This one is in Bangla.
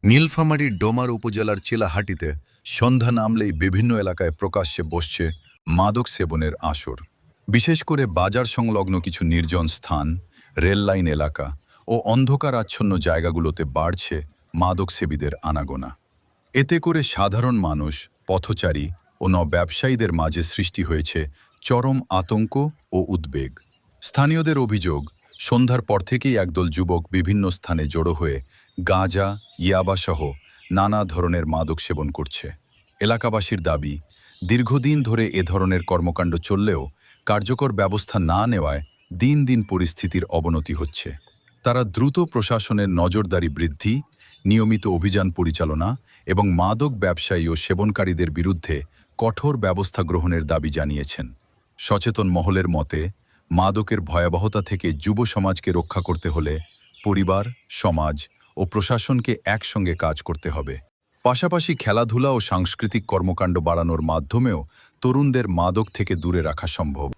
নীলফামারীর ডোমার উপজেলার চিলাহাটিতে সন্ধ্যা নামলেই বিভিন্ন এলাকায় প্রকাশ্যে বসছে মাদক সেবনের আসর। বিশেষ করে বাজার সংলগ্ন কিছু নির্জন স্থান, রেললাইন এলাকা ও অন্ধকার আচ্ছন্ন জায়গাগুলোতে বাড়ছে মাদক সেবীদের আনাগোনা। এতে করে সাধারণ মানুষ, পথচারী ও ব্যবসায়ীদের মাঝে সৃষ্টি হয়েছে চরম আতঙ্ক ও উদ্বেগ। স্থানীয়দের অভিযোগ, সন্ধ্যার পর থেকেই একদল যুবক বিভিন্ন স্থানে জড়ো হয়ে গাঁজা, ইয়াবাসহ নানা ধরনের মাদক সেবন করছে। এলাকাবাসীর দাবি, দীর্ঘদিন ধরে এ ধরনের কর্মকাণ্ড চললেও কার্যকর ব্যবস্থা না নেওয়ায় দিন দিন পরিস্থিতির অবনতি হচ্ছে। তারা দ্রুত প্রশাসনের নজরদারি বৃদ্ধি, নিয়মিত অভিযান পরিচালনা এবং মাদক ব্যবসায়ী ও সেবনকারীদের বিরুদ্ধে কঠোর ব্যবস্থা গ্রহণের দাবি জানিয়েছেন। সচেতন মহলের মতে, মাদকের ভয়াবহতা থেকে যুব সমাজকে রক্ষা করতে হলে পরিবার, সমাজ ও প্রশাসনকে একসঙ্গে কাজ করতে হবে। পাশাপাশি খেলাধুলা ও সাংস্কৃতিক কর্মকাণ্ড বাড়ানোর মাধ্যমেও তরুণদের মাদক থেকে দূরে রাখা সম্ভব।